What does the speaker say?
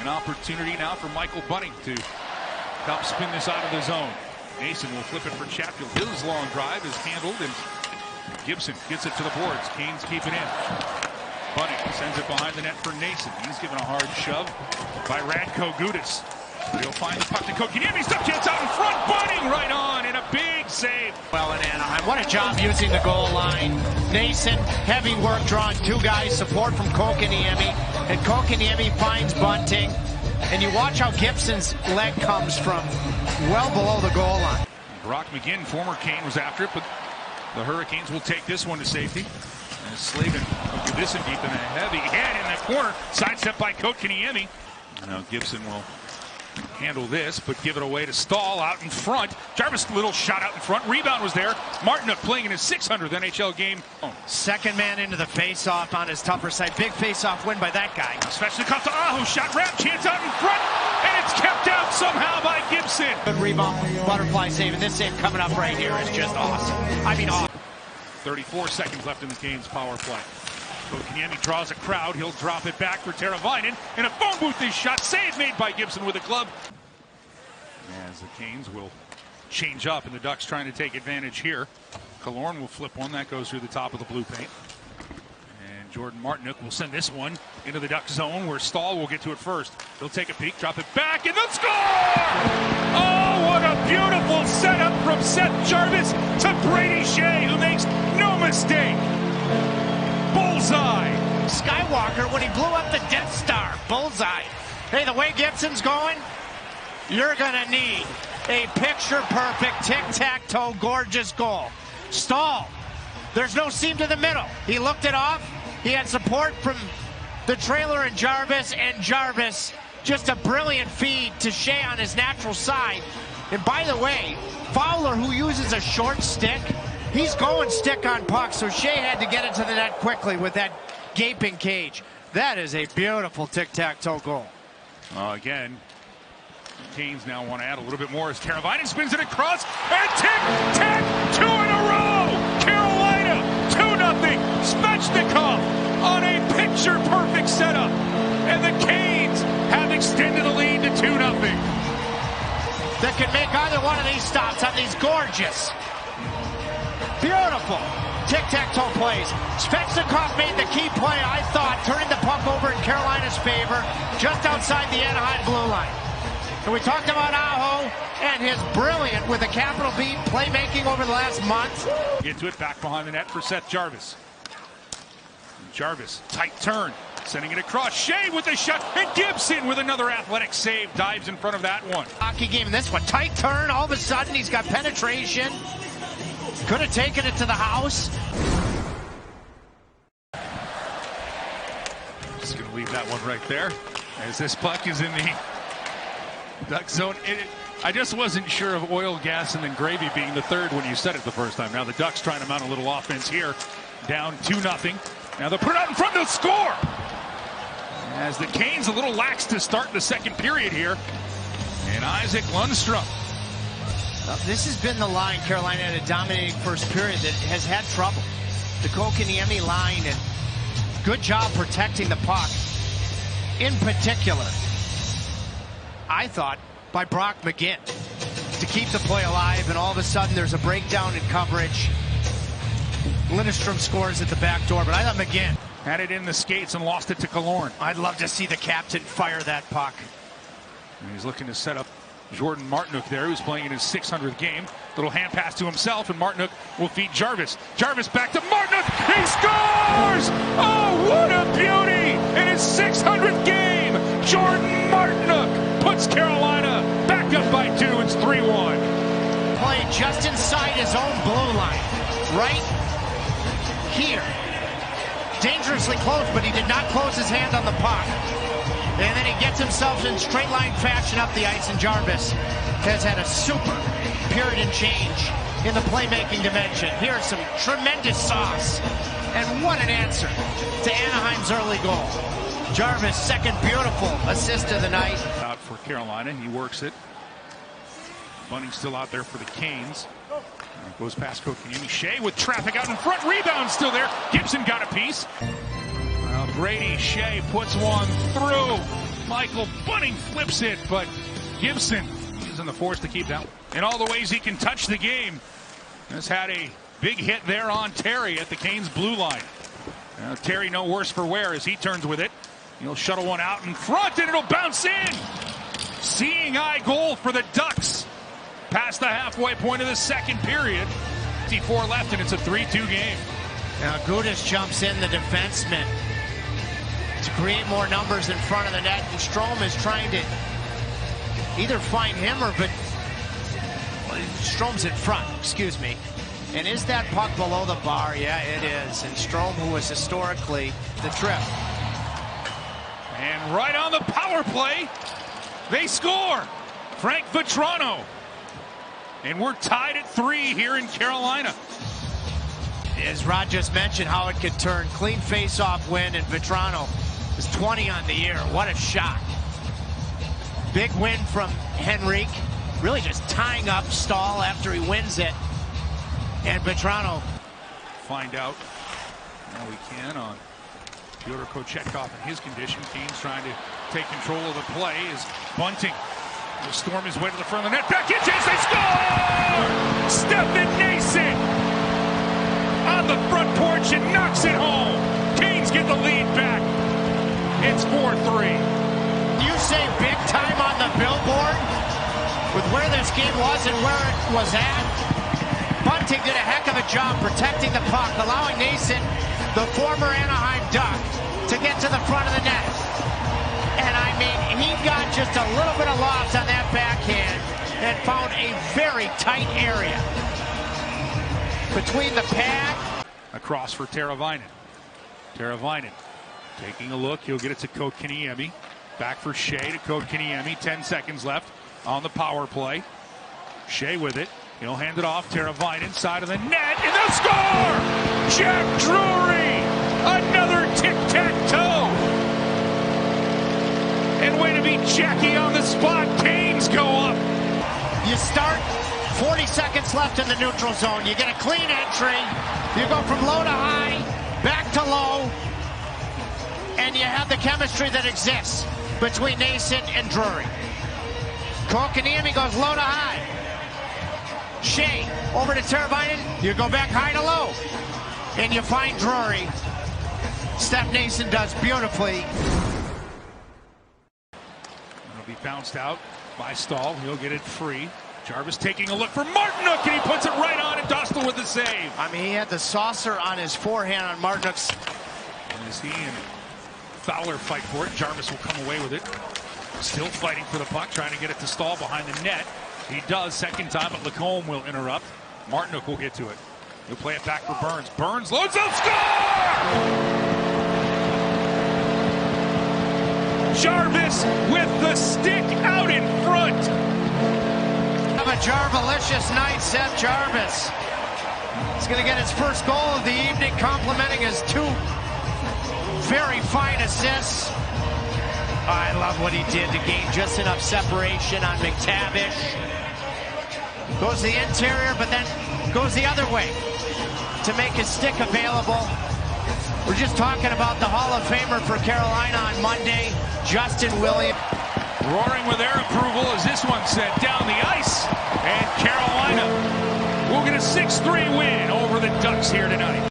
An opportunity now for Michael Bunting to help spin this out of the zone. Nason will flip it for Chatfield. His long drive is handled, and Gibson gets it to the boards. Canes keep it in. Bunting sends it behind the net for Nason. He's given a hard shove by Radko Gudas. He'll find the puck to Kotkaniemi. Stop chance out in front. Bunting right on, and a big save. Well, in Anaheim, what a job using the goal line. Nason, heavy work drawing two guys, support from Kotkaniemi, and Kotkaniemi finds Bunting. And you watch how Gibson's leg comes from well below the goal line. Brock McGinn, former Cane, was after it, but the Hurricanes will take this one to safety. And Slavin will give this in deep, and a heavy head in the corner, sidestep by Kotkaniemi. Now Gibson will handle this, but give it away to Stahl out in front. Jarvis, little shot out in front. Rebound was there. Martinuk playing in his 600th NHL game. Second man into the face-off on his tougher side. Big face-off win by that guy. Svechnikov to Aho. Shot wrap. Chance out in front. And it's kept out somehow by Gibson. Good rebound. Butterfly save. And this save coming up right here is just awesome. I mean, awesome. 34 seconds left in the Canes' power play. Kotkaniemi draws a crowd. He'll drop it back for Teravainen. And a phone booth is shot. Save made by Gibson with a glove. As the Canes will change up, and the Ducks trying to take advantage here. Killorn will flip one. That goes through the top of the blue paint. And Jordan Martinuk will send this one into the Duck zone, where Stahl will get to it first. He'll take a peek, drop it back, and they'll score! Oh, what a beautiful setup from Seth Jarvis to Brady Shea, who makes no mistake. Bullseye. Skywalker when he blew up the Death Star. Bullseye. Hey, the way Gibson's going, you're going to need a picture-perfect, tic-tac-toe, gorgeous goal. Stahl. There's no seam to the middle. He looked it off. He had support from the trailer and Jarvis, just a brilliant feed to Shea on his natural side. And by the way, Fowler, who uses a short stick, he's going stick on puck, so Shea had to get it to the net quickly with that gaping cage. That is a beautiful tic-tac-toe goal. Again, Canes now want to add a little bit more as Teravainen spins it across, and tic-tac, two in a row! Carolina, 2-0. Svechnikov on a picture-perfect setup, and the Canes have extended the lead to 2-0. That can make either one of these stops on these gorgeous, beautiful tic-tac-toe plays. Svechnikov made the key play, I thought, turning the puck over in Carolina's favor, just outside the Anaheim blue line. And we talked about Aho and his brilliant, with a capital B, playmaking over the last month. Get to it, back behind the net for Seth Jarvis. Jarvis, tight turn, sending it across. Shea with the shot, and Gibson with another athletic save, dives in front of that one. Hockey game in this one, tight turn, all of a sudden he's got penetration. Could have taken it to the house. Just going to leave that one right there, as this puck is in the Duck zone. I just wasn't sure of oil, gas, and then gravy being the third when you said it the first time. Now the Ducks trying to mount a little offense here. Down 2-0. Now they'll put it out in front, they'll score! As the Canes a little lax to start the second period here. And Isaac Lundstrom. This has been the line Carolina had a dominating first period that has had trouble. The Kotkaniemi line, and good job protecting the puck. In particular, I thought, by Brock McGinn to keep the play alive, and all of a sudden there's a breakdown in coverage. Lindstrom scores at the back door, but I thought McGinn had it in the skates and lost it to Killorn. I'd love to see the captain fire that puck. And he's looking to set up Jordan Martinuk there, who's playing in his 600th game. Little hand pass to himself, and Martinuk will feed Jarvis. Jarvis back to Martinuk. He scores! Oh, what a beauty! In his 600th game, Jordan Martinuk puts Carolina back up by 2. It's 3-1. Played just inside his own blue line. Right here. Dangerously close, but he did not close his hand on the puck. And then he gets himself in straight line fashion up the ice, and Jarvis has had a super period and change in the playmaking dimension. Here's some tremendous sauce. And what an answer to Anaheim's early goal. Jarvis, second beautiful assist of the night. Out for Carolina, he works it. Bunting still out there for the Canes. Goes past Kotkaniemi. Shea with traffic out in front. Rebound still there. Gibson got a piece. Well, Brady Shea puts one through. Michael Bunting flips it, but Gibson using the force to keep that. In all the ways he can touch the game. Has had a big hit there on Terry at the Canes blue line. Terry no worse for wear as he turns with it. He'll shuttle one out in front and it'll bounce in. Seeing eye goal for the Ducks. Past the halfway point of the second period. 54 left and it's a 3-2 game. Now Gudas jumps in, the defenseman, to create more numbers in front of the net, and Strome is trying to either find him or Strome's in front, excuse me. And is that puck below the bar? Yeah, it is. And Strome, who was historically the trip. And right on the power play, they score. Frank Vatrano. And we're tied at 3 here in Carolina. As Rod just mentioned, how it could turn. Clean face-off win, and Vatrano is 20 on the year. What a shot. Big win from Henrique. Really just tying up Stahl after he wins it. And Vatrano. Find out how we can on Fyodor Kochetkov and his condition. Canes trying to take control of the play as Bunting will storm his way to the front of the net. Back in, chance, they score! Stefan Noesen on the front porch and knocks it home. Canes get the lead back. It's 4-3. You say big time on the billboard with where this game was and where it was at. Bunting did a heck of a job protecting the puck, allowing Noesen, the former Anaheim Duck, to get to the front of the net. And I mean, he got just a little bit of loss on that backhand and found a very tight area between the pad. Across for Teravainen. Teravainen taking a look. He'll get it to Kotkaniemi. Back for Shea to Kotkaniemi. 10 seconds left on the power play. Shea with it. He'll hand it off. Teravainen side of the net, and they'll score! Jack Drury! Another tic-tac-toe! And way to be Jackie on the spot. Canes go up. You start 40 seconds left in the neutral zone. You get a clean entry. You go from low to high, back to low, and you have the chemistry that exists between Noesen and Drury. Kotkaniemi goes low to high. Shea over to Teravainen. You go back high to low, and you find Drury. Steph Noesen does beautifully. It'll be bounced out by Stahl. He'll get it free. Jarvis taking a look for Martinook, and he puts it right on, and Dostal with the save. I mean, he had the saucer on his forehand on Martinook's. And as he and Fowler fight for it, Jarvis will come away with it. Still fighting for the puck, trying to get it to Stahl behind the net. He does second time, but Lacombe will interrupt. Martinook will get to it. He'll play it back for Burns. Burns loads up, score! Jarvis with the stick out in front. Have a Jarvalicious night, Seth Jarvis. He's going to get his first goal of the evening, complimenting his 2 very fine assists. I love what he did to gain just enough separation on McTavish. Goes the interior, but then goes the other way to make his stick available. We're just talking about the Hall of Famer for Carolina on Monday, Justin Williams. Roaring with their approval as this one sent down the ice. And Carolina will get a 6-3 win over the Ducks here tonight.